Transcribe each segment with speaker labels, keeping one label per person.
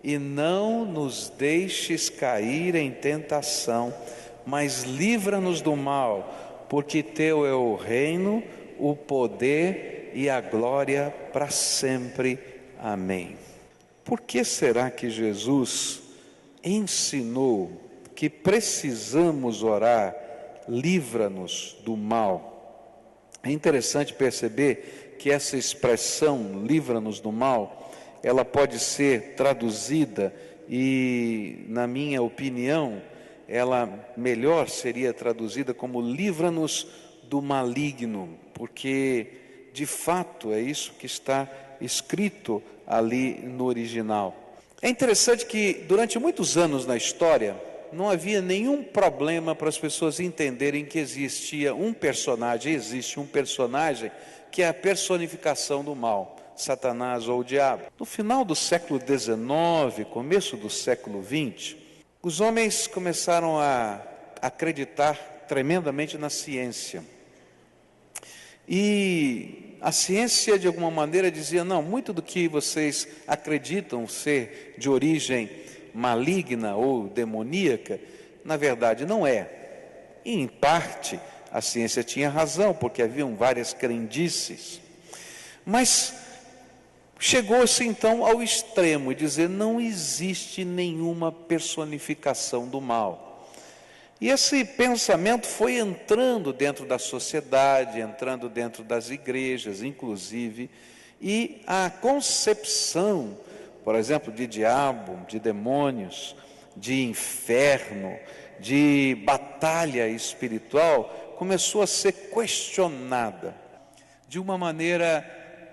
Speaker 1: e não nos deixes cair em tentação, mas livra-nos do mal, porque teu é o reino, o poder e a glória para sempre. Amém. Por que será que Jesus ensinou que precisamos orar, livra-nos do mal? É interessante perceber que essa expressão, livra-nos do mal, ela pode ser traduzida e, na minha opinião, ela melhor seria traduzida como livra-nos do maligno, porque de fato é isso que está escrito ali no original. É interessante que durante muitos anos na história não havia nenhum problema para as pessoas entenderem que existe um personagem que é a personificação do mal, Satanás ou o diabo. No final do século XIX, começo do século XX, os homens começaram a acreditar tremendamente na ciência. E a ciência, de alguma maneira, dizia: não, muito do que vocês acreditam ser de origem maligna ou demoníaca, na verdade não é. E, em parte, a ciência tinha razão, porque haviam várias crendices. Mas chegou-se então ao extremo de dizer: não existe nenhuma personificação do mal. E esse pensamento foi entrando dentro da sociedade, entrando dentro das igrejas, inclusive, e a concepção, por exemplo, de diabo, de demônios, de inferno, de batalha espiritual, começou a ser questionada de uma maneira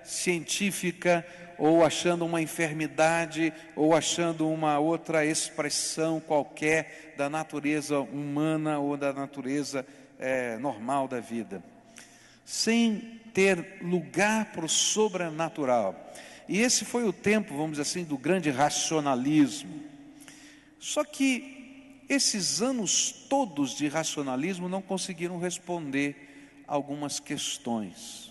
Speaker 1: científica, ou achando uma enfermidade, ou achando uma outra expressão qualquer da natureza humana ou da natureza normal da vida, sem ter lugar para o sobrenatural. E esse foi o tempo, vamos dizer assim, do grande racionalismo. Só que esses anos todos de racionalismo não conseguiram responder algumas questões.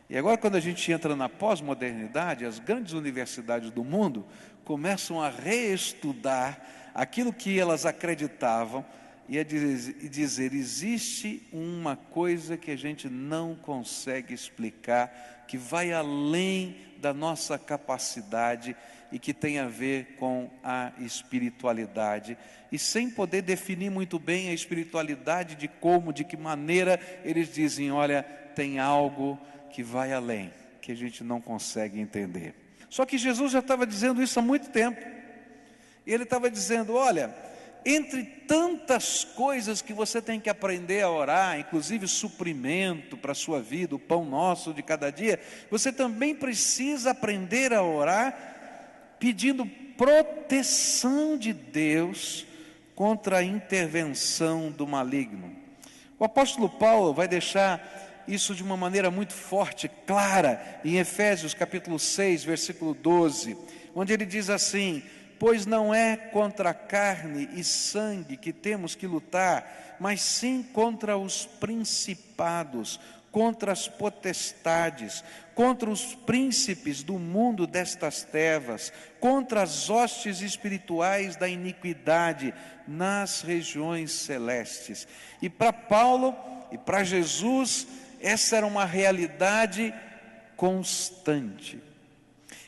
Speaker 1: E agora, quando a gente entra na pós-modernidade, as grandes universidades do mundo começam a reestudar aquilo que elas acreditavam e a dizer: existe uma coisa que a gente não consegue explicar, que vai além da nossa capacidade e que tem a ver com a espiritualidade. E sem poder definir muito bem a espiritualidade, de como, de que maneira, eles dizem: olha, tem algo que vai além, que a gente não consegue entender. Só que Jesus já estava dizendo isso há muito tempo. E ele estava dizendo: olha, entre tantas coisas que você tem que aprender a orar, inclusive suprimento para a sua vida, o pão nosso de cada dia, você também precisa aprender a orar pedindo proteção de Deus contra a intervenção do maligno. O apóstolo Paulo vai deixar isso de uma maneira muito forte, clara, em Efésios capítulo 6, versículo 12, onde ele diz assim: pois não é contra carne e sangue que temos que lutar, mas sim contra os principados, contra as potestades, contra os príncipes do mundo destas trevas, contra as hostes espirituais da iniquidade nas regiões celestes. E para Paulo e para Jesus, essa era uma realidade constante.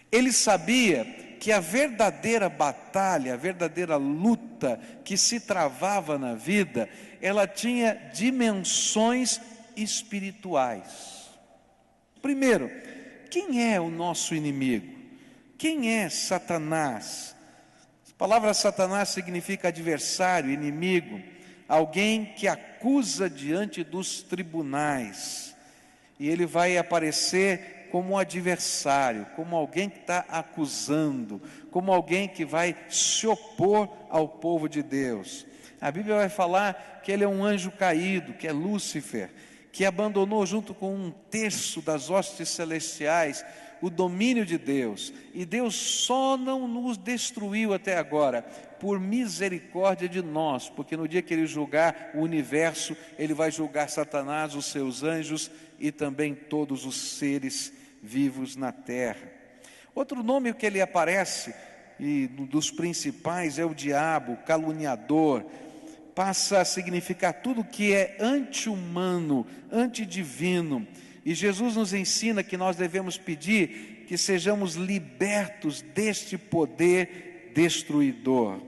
Speaker 1: Ele sabia que a verdadeira batalha, a verdadeira luta que se travava na vida, ela tinha dimensões espirituais. Primeiro, quem é o nosso inimigo? Quem é Satanás? A palavra Satanás significa adversário, inimigo, alguém que acusa diante dos tribunais. E ele vai aparecer como um adversário, como alguém que está acusando, como alguém que vai se opor ao povo de Deus. A Bíblia vai falar que ele é um anjo caído, que é Lúcifer, que abandonou junto com um terço das hostes celestiais o domínio de Deus. E Deus só não nos destruiu até agora por misericórdia de nós, porque no dia que Ele julgar o universo, Ele vai julgar Satanás, os seus anjos e também todos os seres vivos na terra. Outro nome que ele aparece e dos principais é o diabo, o caluniador. Passa a significar tudo que é anti-humano, antidivino. E Jesus nos ensina que nós devemos pedir que sejamos libertos deste poder destruidor.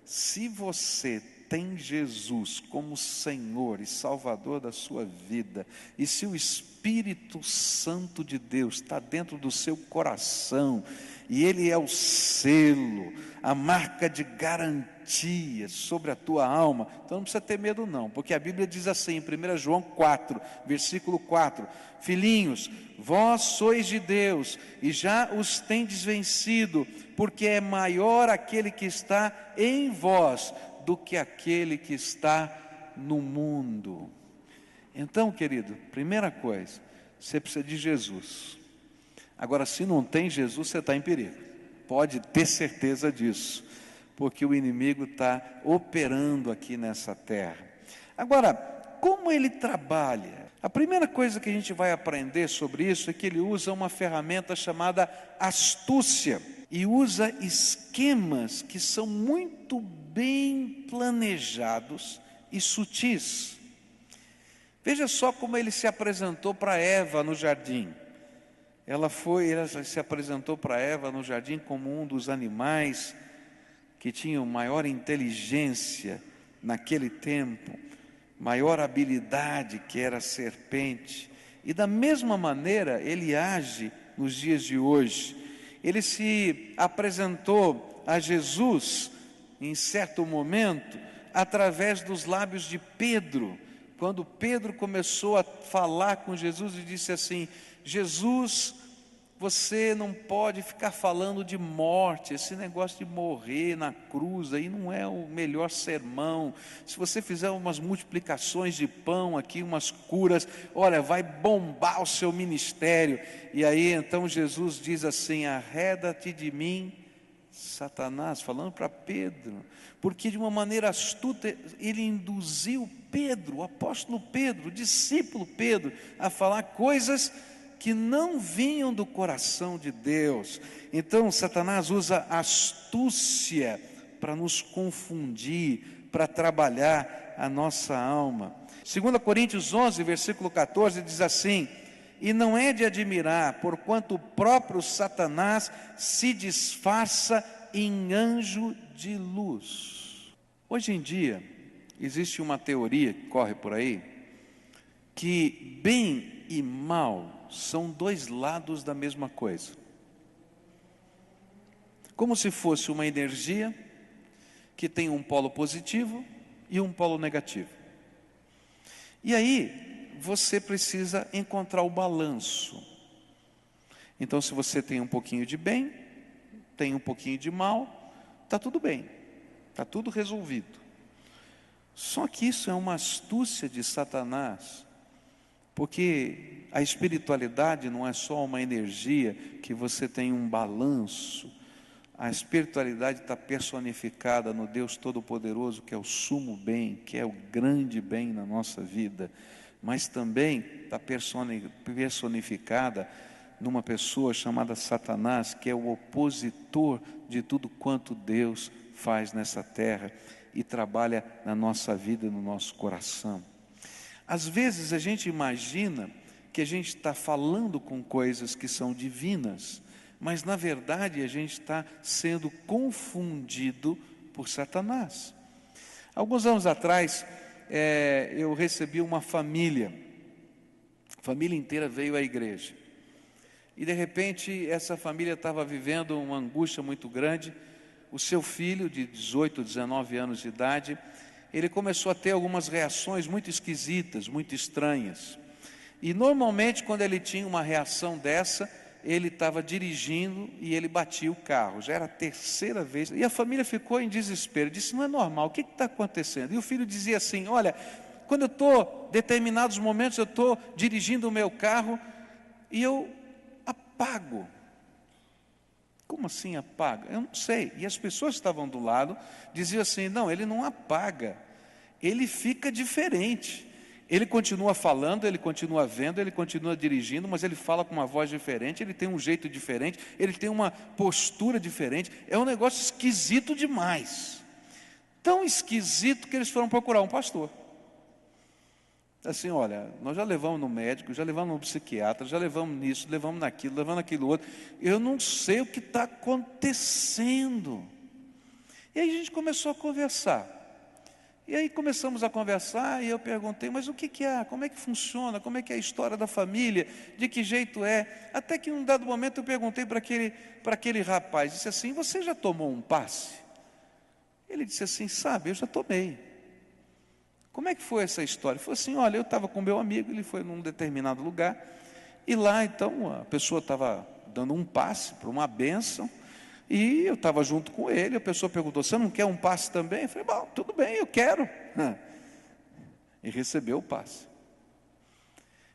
Speaker 1: Se você tem Jesus como Senhor e Salvador da sua vida, e se o Espírito Santo de Deus está dentro do seu coração, e Ele é o selo, a marca de garantia sobre a tua alma, então não precisa ter medo não, porque a Bíblia diz assim, em 1 João 4, versículo 4, filhinhos, vós sois de Deus, e já os tendes vencido, porque é maior aquele que está em vós, do que aquele que está no mundo. Então, querido, primeira coisa, você precisa de Jesus. Agora, se não tem Jesus, você está em perigo. Pode ter certeza disso, porque o inimigo está operando aqui nessa terra. Agora, como ele trabalha? A primeira coisa que a gente vai aprender sobre isso é que ele usa uma ferramenta chamada astúcia, e usa esquemas que são muito bem planejados e sutis. Veja só como ele se apresentou para Eva no jardim. Ela se apresentou para Eva no jardim como um dos animais que tinham maior inteligência naquele tempo, maior habilidade, que era a serpente. E da mesma maneira ele age nos dias de hoje. Ele se apresentou a Jesus em certo momento através dos lábios de Pedro, quando Pedro começou a falar com Jesus e disse assim: Jesus, você não pode ficar falando de morte, esse negócio de morrer na cruz aí não é o melhor sermão. Se você fizer umas multiplicações de pão aqui, umas curas, olha, vai bombar o seu ministério. E aí então Jesus diz assim: arreda-te de mim, Satanás, falando para Pedro, porque de uma maneira astuta ele induziu Pedro, o apóstolo Pedro, o discípulo Pedro, a falar coisas que não vinham do coração de Deus. Então Satanás usa astúcia para nos confundir, para trabalhar a nossa alma. 2 Coríntios 11, versículo 14 diz assim: e não é de admirar, porquanto o próprio Satanás se disfarça em anjo de luz. Hoje em dia existe uma teoria que corre por aí, que bem e mal são dois lados da mesma coisa, como se fosse uma energia que tem um polo positivo e um polo negativo. E aí você precisa encontrar o balanço. Então, se você tem um pouquinho de bem, tem um pouquinho de mal, está tudo bem, está tudo resolvido. Só que isso é uma astúcia de Satanás, porque a espiritualidade não é só uma energia que você tem um balanço. A espiritualidade está personificada no Deus Todo-Poderoso, que é o sumo bem, que é o grande bem na nossa vida, mas também está personificada numa pessoa chamada Satanás, que é o opositor de tudo quanto Deus faz nessa terra e trabalha na nossa vida, no nosso coração. Às vezes a gente imagina que a gente está falando com coisas que são divinas, mas na verdade a gente está sendo confundido por Satanás. Alguns anos atrás, eu recebi uma família, a família inteira veio à igreja, e de repente essa família estava vivendo uma angústia muito grande. O seu filho de 18, 19 anos de idade, ele começou a ter algumas reações muito esquisitas, muito estranhas. E normalmente quando ele tinha uma reação dessa, ele estava dirigindo e ele batia o carro. Já era a terceira vez. E a família ficou em desespero, disse: não é normal, o que está acontecendo? E o filho dizia assim: olha, quando eu estou, determinados momentos eu estou dirigindo o meu carro e eu apago. Como assim apaga? Eu não sei. E as pessoas que estavam do lado diziam assim: não, ele não apaga, ele fica diferente, Ele continua falando, ele continua vendo, ele continua dirigindo, mas ele fala com uma voz diferente, ele tem um jeito diferente, ele tem uma postura diferente. É um negócio esquisito demais. Tão esquisito que eles foram procurar um pastor. Assim, olha, nós já levamos no médico, já levamos no psiquiatra, já levamos nisso, levamos naquilo, levamos naquilo outro. Eu não sei o que está acontecendo. E aí a gente começou a conversar. E aí começamos a conversar e eu perguntei, mas o que é? Como é que funciona? Como é que é a história da família? De que jeito é? Até que em um dado momento eu perguntei para aquele rapaz, disse assim, você já tomou um passe? Ele disse assim, sabe, eu já tomei. Como é que foi essa história? Ele falou assim, olha, eu estava com meu amigo, ele foi num determinado lugar, e lá então a pessoa estava dando um passe para uma bênção, e eu estava junto com ele, a pessoa perguntou, você não quer um passe também? Eu falei, bom, tudo bem, eu quero. E recebeu o passe.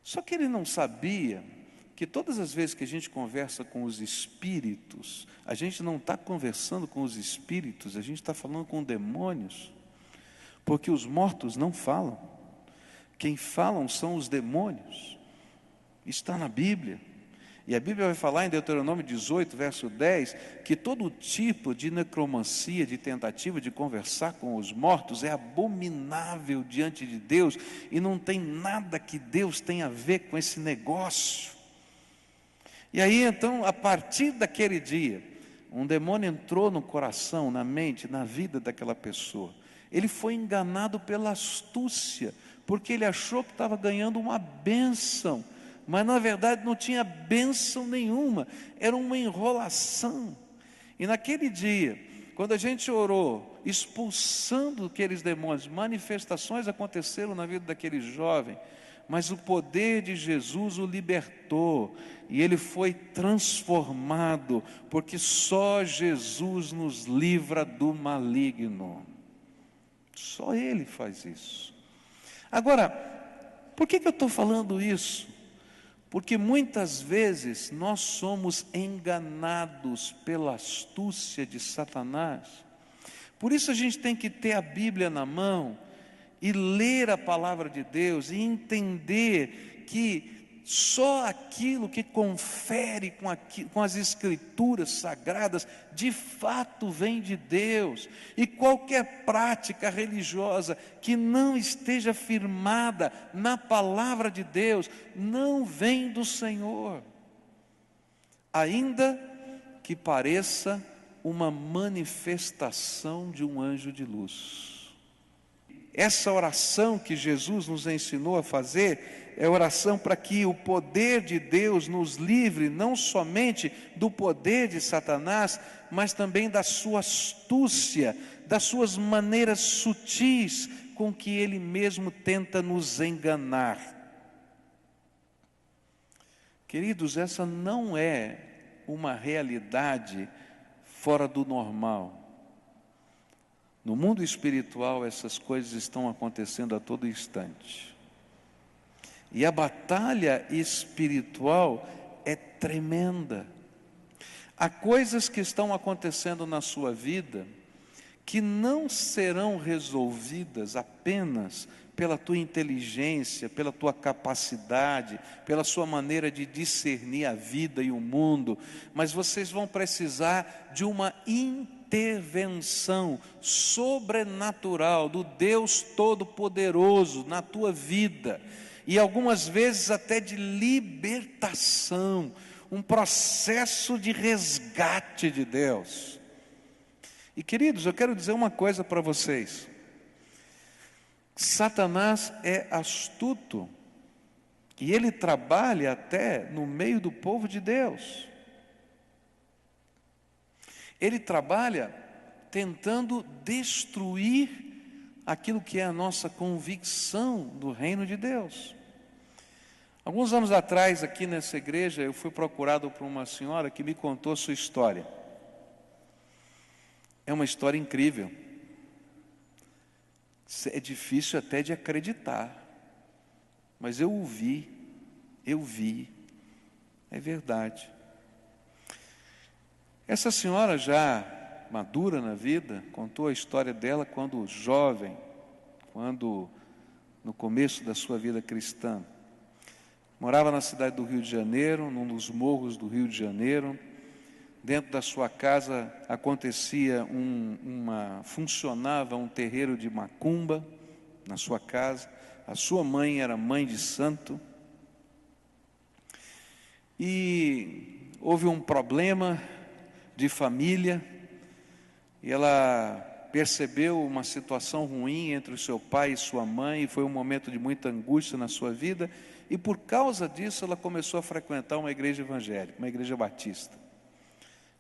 Speaker 1: Só que ele não sabia que todas as vezes que a gente conversa com os espíritos, a gente não está conversando com os espíritos, a gente está falando com demônios, porque os mortos não falam, quem falam são os demônios, está na Bíblia, e a Bíblia vai falar em Deuteronômio 18, verso 10, que todo tipo de necromancia, de tentativa de conversar com os mortos é abominável diante de Deus, e não tem nada que Deus tenha a ver com esse negócio. E aí então, a partir daquele dia, um demônio entrou no coração, na mente, na vida daquela pessoa. Ele foi enganado pela astúcia, porque ele achou que estava ganhando uma bênção, mas na verdade não tinha bênção nenhuma, era uma enrolação. E naquele dia, quando a gente orou, expulsando aqueles demônios, manifestações aconteceram na vida daquele jovem, mas o poder de Jesus o libertou, e ele foi transformado, porque só Jesus nos livra do maligno. Só Ele faz isso. Agora, por que eu estou falando isso? Porque muitas vezes nós somos enganados pela astúcia de Satanás. Por isso a gente tem que ter a Bíblia na mão e ler a palavra de Deus e entender que só aquilo que confere com as escrituras sagradas, de fato vem de Deus. E qualquer prática religiosa que não esteja firmada na palavra de Deus, não vem do Senhor. Ainda que pareça uma manifestação de um anjo de luz. Essa oração que Jesus nos ensinou a fazer é oração para que o poder de Deus nos livre não somente do poder de Satanás, mas também da sua astúcia, das suas maneiras sutis com que ele mesmo tenta nos enganar. Queridos, essa não é uma realidade fora do normal. No mundo espiritual, essas coisas estão acontecendo a todo instante. E a batalha espiritual é tremenda. Há coisas que estão acontecendo na sua vida que não serão resolvidas apenas pela tua inteligência, pela tua capacidade, pela sua maneira de discernir a vida e o mundo, mas vocês vão precisar de uma intervenção sobrenatural do Deus Todo-Poderoso na tua vida, e algumas vezes até de libertação, um processo de resgate de Deus. E queridos, eu quero dizer uma coisa para vocês: Satanás é astuto, e ele trabalha até no meio do povo de Deus. Ele trabalha tentando destruir aquilo que é a nossa convicção do reino de Deus. Alguns anos atrás, aqui nessa igreja, eu fui procurado por uma senhora que me contou sua história. É uma história incrível. É difícil até de acreditar, mas eu vi, é verdade. Essa senhora já madura na vida, contou a história dela quando jovem, quando no começo da sua vida cristã. Morava na cidade do Rio de Janeiro, num dos morros do Rio de Janeiro. Dentro da sua casa funcionava um terreiro de macumba na sua casa. A sua mãe era mãe de santo. E houve um problema de família, e ela percebeu uma situação ruim entre o seu pai e sua mãe, e foi um momento de muita angústia na sua vida, e por causa disso ela começou a frequentar uma igreja evangélica, uma igreja batista.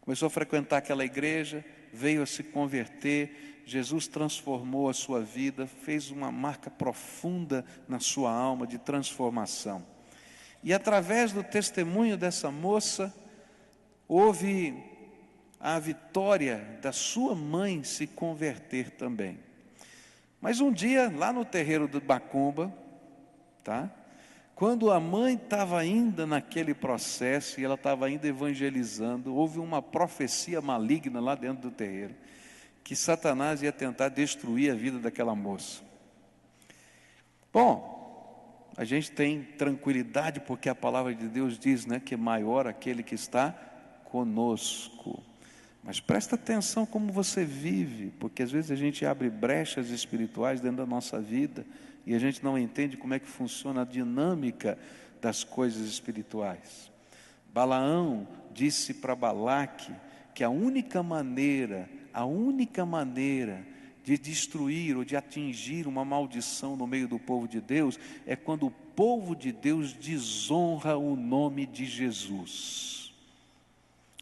Speaker 1: Começou a frequentar aquela igreja, veio a se converter, Jesus transformou a sua vida, fez uma marca profunda na sua alma de transformação. E através do testemunho dessa moça, houve a vitória da sua mãe se converter também. Mas um dia, lá no terreiro do macumba, quando a mãe estava ainda naquele processo, e ela estava ainda evangelizando, houve uma profecia maligna lá dentro do terreiro, que Satanás ia tentar destruir a vida daquela moça. Bom, a gente tem tranquilidade, porque a palavra de Deus diz, que é maior aquele que está conosco. Mas presta atenção como você vive, porque às vezes a gente abre brechas espirituais dentro da nossa vida, e a gente não entende como é que funciona a dinâmica das coisas espirituais. Balaão disse para Balaque que a única maneira de destruir ou de atingir uma maldição no meio do povo de Deus é quando o povo de Deus desonra o nome de Jesus.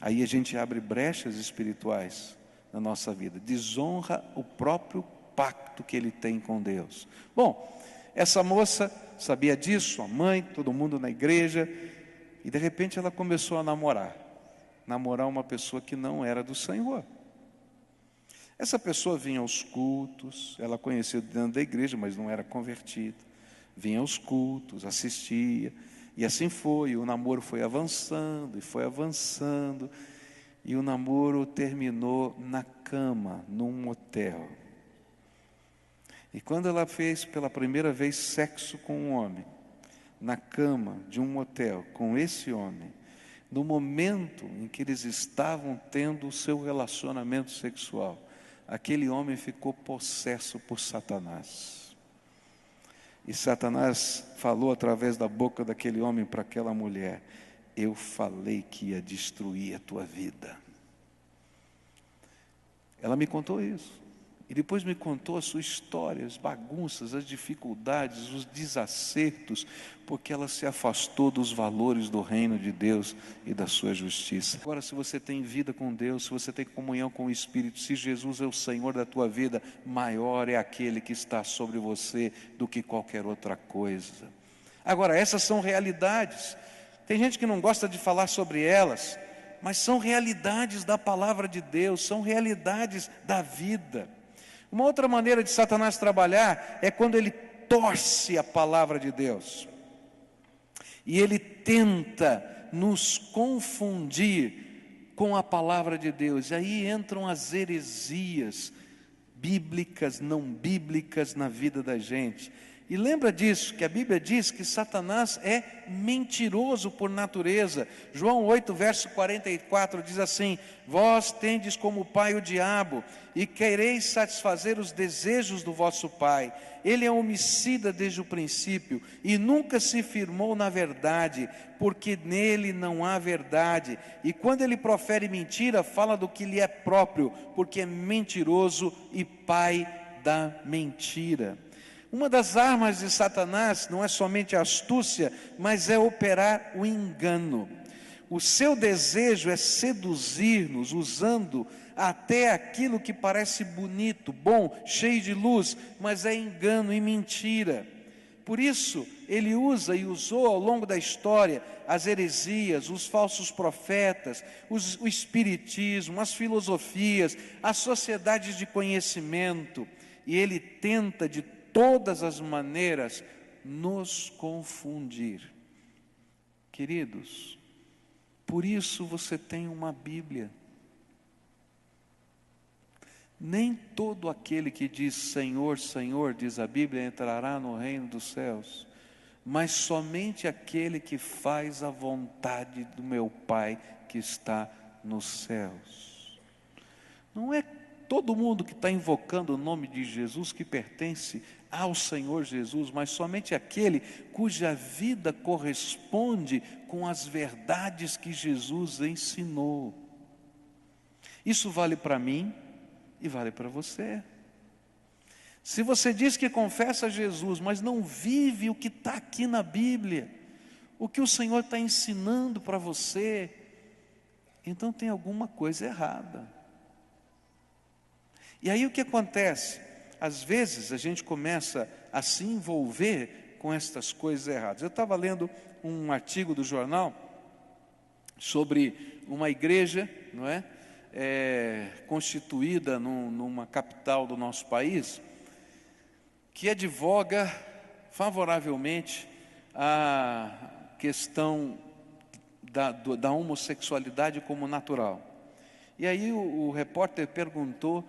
Speaker 1: Aí a gente abre brechas espirituais na nossa vida, desonra o próprio pacto que ele tem com Deus. Bom, essa moça sabia disso, a mãe, todo mundo na igreja, e de repente ela começou a namorar uma pessoa que não era do Senhor. Essa pessoa vinha aos cultos, ela conhecia dentro da igreja, mas não era convertida. Vinha aos cultos, assistia, e assim foi, o namoro foi avançando, e o namoro terminou na cama, num motel. E quando ela fez pela primeira vez sexo com um homem, na cama de um motel, com esse homem, no momento em que eles estavam tendo o seu relacionamento sexual, aquele homem ficou possesso por Satanás. E Satanás falou através da boca daquele homem para aquela mulher: eu falei que ia destruir a tua vida. Ela me contou isso. E depois me contou a sua história, as bagunças, as dificuldades, os desacertos, porque ela se afastou dos valores do reino de Deus e da sua justiça. Agora, se você tem vida com Deus, se você tem comunhão com o Espírito, se Jesus é o Senhor da tua vida, maior é aquele que está sobre você do que qualquer outra coisa. Agora, essas são realidades. Tem gente que não gosta de falar sobre elas, mas são realidades da palavra de Deus, são realidades da vida. Uma outra maneira de Satanás trabalhar é quando ele torce a palavra de Deus. E ele tenta nos confundir com a palavra de Deus. E aí entram as heresias bíblicas, não bíblicas na vida da gente. E lembra disso, que a Bíblia diz que Satanás é mentiroso por natureza. João 8, verso 44 diz assim: vós tendes como pai o diabo, e quereis satisfazer os desejos do vosso pai. Ele é homicida desde o princípio, e nunca se firmou na verdade, porque nele não há verdade. E quando ele profere mentira, fala do que lhe é próprio, porque é mentiroso e pai da mentira. Uma das armas de Satanás não é somente a astúcia, mas é operar o engano. O seu desejo é seduzir-nos, usando até aquilo que parece bonito, bom, cheio de luz, mas é engano e mentira. Por isso, ele usa e usou ao longo da história as heresias, os falsos profetas, o espiritismo, as filosofias, as sociedades de conhecimento, e ele tenta de todas as maneiras nos confundir. Queridos, por isso você tem uma Bíblia. Nem todo aquele que diz Senhor, Senhor, diz a Bíblia, entrará no reino dos céus, mas somente aquele que faz a vontade do meu Pai que está nos céus. Não é todo mundo que está invocando o nome de Jesus que pertence ao Senhor Jesus, mas somente aquele cuja vida corresponde com as verdades que Jesus ensinou. Isso vale para mim e vale para você. Se você diz que confessa Jesus, mas não vive o que está aqui na Bíblia, o que o Senhor está ensinando para você, então tem alguma coisa errada. E aí o que acontece? Às vezes a gente começa a se envolver com estas coisas erradas. Eu estava lendo um artigo do jornal sobre uma igreja, não é? Constituída numa capital do nosso país, que advoga favoravelmente a questão da homossexualidade como natural. E aí o repórter perguntou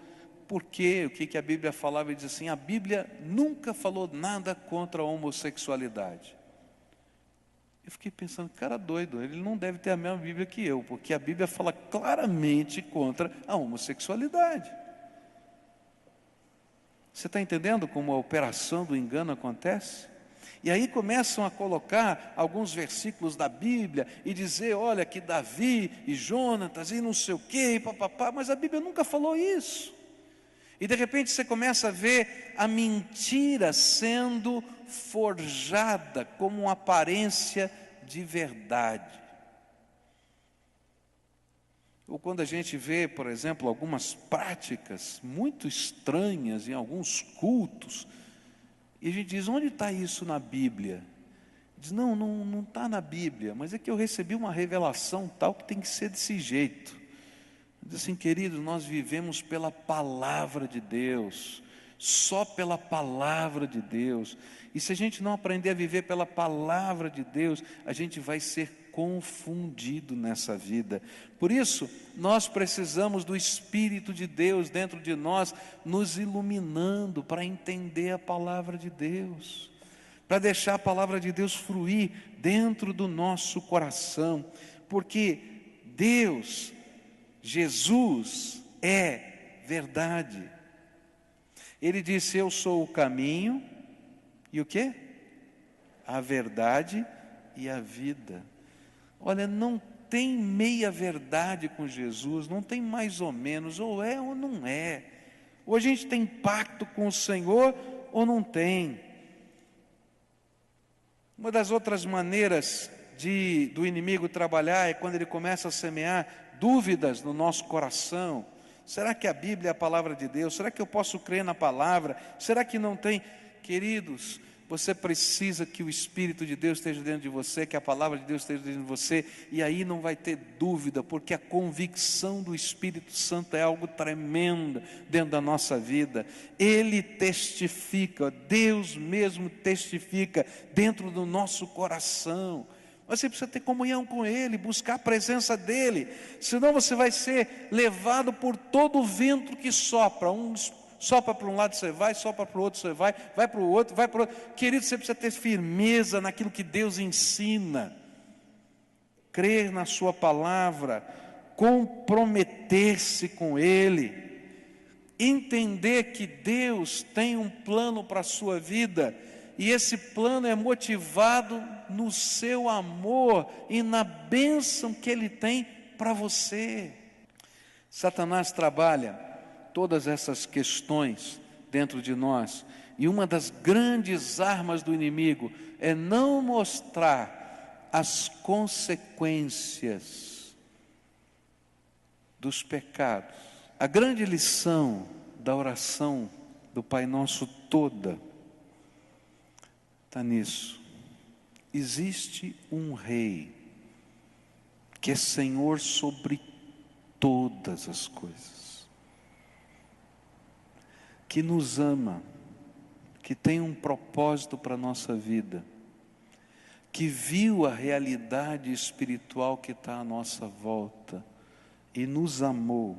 Speaker 1: por quê, o que a Bíblia falava, e diz assim: a Bíblia nunca falou nada contra a homossexualidade. Eu fiquei pensando, cara doido, ele não deve ter a mesma Bíblia que eu, porque a Bíblia fala claramente contra a homossexualidade. Você está entendendo como a operação do engano acontece? E aí começam a colocar alguns versículos da Bíblia e dizer, olha, que Davi e Jonatas e não sei o quê, e papapá, mas a Bíblia nunca falou isso. E de repente você começa a ver a mentira sendo forjada como uma aparência de verdade. Ou quando a gente vê, por exemplo, algumas práticas muito estranhas em alguns cultos, e a gente diz, onde está isso na Bíblia? Diz, não está na Bíblia, mas é que eu recebi uma revelação tal que tem que ser desse jeito. Diz assim, queridos, nós vivemos pela palavra de Deus, só pela palavra de Deus. E se a gente não aprender a viver pela palavra de Deus, a gente vai ser confundido nessa vida. Por isso, nós precisamos do Espírito de Deus dentro de nós, nos iluminando para entender a palavra de Deus, para deixar a palavra de Deus fluir dentro do nosso coração, porque Deus, Jesus é verdade. Ele disse, eu sou o caminho e o quê? A verdade e a vida. Olha, não tem meia verdade com Jesus, não tem mais ou menos, ou é ou não é. Ou a gente tem pacto com o Senhor ou não tem. Uma das outras maneiras do inimigo trabalhar é quando ele começa a semear dúvidas no nosso coração. Será que a Bíblia é a palavra de Deus? Será que eu posso crer na palavra? Será que não tem? Queridos, você precisa que o Espírito de Deus esteja dentro de você, que a palavra de Deus esteja dentro de você, e aí não vai ter dúvida, porque a convicção do Espírito Santo é algo tremendo dentro da nossa vida. Ele testifica, Deus mesmo testifica dentro do nosso coração. Você precisa ter comunhão com Ele, buscar a presença dEle, senão você vai ser levado por todo o vento que sopra. Sopra para um lado você vai, sopra para o outro você vai para o outro, vai para o outro. Querido, você precisa ter firmeza naquilo que Deus ensina, crer na sua palavra, comprometer-se com Ele, entender que Deus tem um plano para a sua vida, e esse plano é motivado no seu amor e na bênção que Ele tem para você. Satanás trabalha todas essas questões dentro de nós, e uma das grandes armas do inimigo é não mostrar as consequências dos pecados. A grande lição da oração do Pai Nosso toda está nisso. Existe um Rei que é Senhor sobre todas as coisas, que nos ama, que tem um propósito para a nossa vida, que viu a realidade espiritual que está à nossa volta e nos amou.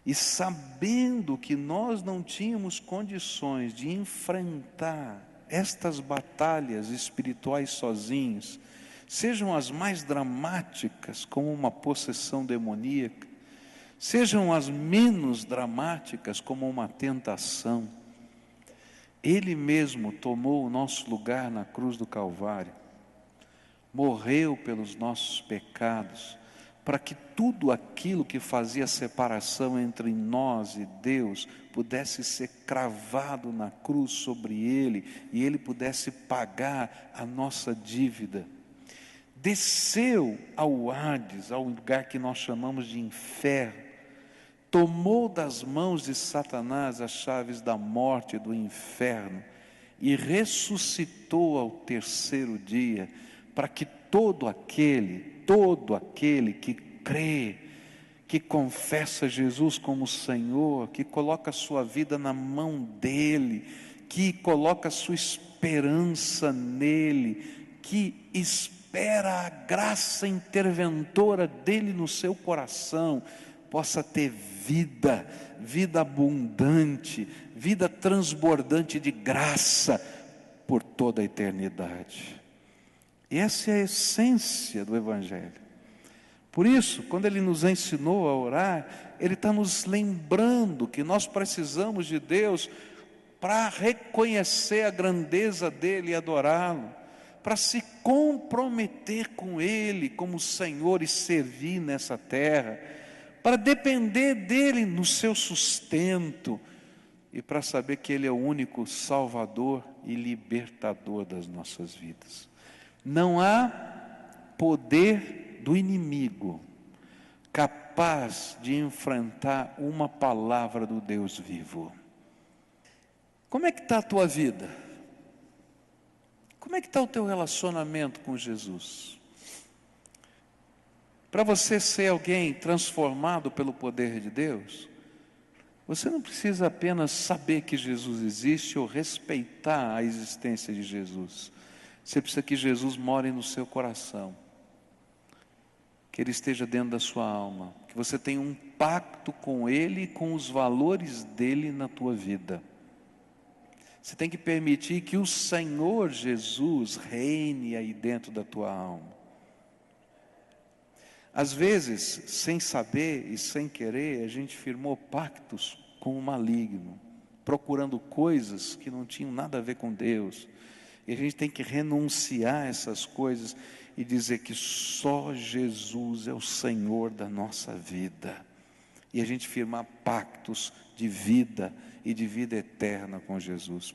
Speaker 1: e sabendo que nós não tínhamos condições de enfrentar estas batalhas espirituais sozinhos, sejam as mais dramáticas, como uma possessão demoníaca, sejam as menos dramáticas, como uma tentação, Ele mesmo tomou o nosso lugar na cruz do Calvário, morreu pelos nossos pecados, para que tudo aquilo que fazia separação entre nós e Deus pudesse ser cravado na cruz sobre Ele, e Ele pudesse pagar a nossa dívida. Desceu ao Hades, ao lugar que nós chamamos de inferno, tomou das mãos de Satanás as chaves da morte e do inferno, e ressuscitou ao terceiro dia, para que todo aquele que crê, que confessa Jesus como Senhor, que coloca a sua vida na mão dEle, que coloca a sua esperança nele, que espera a graça interventora dEle no seu coração, possa ter vida abundante, vida transbordante de graça por toda a eternidade. E essa é a essência do Evangelho. Por isso, quando Ele nos ensinou a orar, Ele está nos lembrando que nós precisamos de Deus para reconhecer a grandeza dEle e adorá-lo, para se comprometer com Ele como Senhor e servir nessa terra, para depender dEle no seu sustento e para saber que Ele é o único Salvador e libertador das nossas vidas. Não há poder do inimigo capaz de enfrentar uma palavra do Deus vivo. Como é que está a tua vida? Como é que está o teu relacionamento com Jesus? Para você ser alguém transformado pelo poder de Deus, você não precisa apenas saber que Jesus existe ou respeitar a existência de Jesus. Você precisa que Jesus more no seu coração, que Ele esteja dentro da sua alma, que você tenha um pacto com Ele e com os valores dEle na tua vida. Você tem que permitir que o Senhor Jesus reine aí dentro da tua alma. Às vezes, sem saber e sem querer, a gente firmou pactos com o maligno, procurando coisas que não tinham nada a ver com Deus. E a gente tem que renunciar a essas coisas e dizer que só Jesus é o Senhor da nossa vida. E a gente firmar pactos de vida e de vida eterna com Jesus.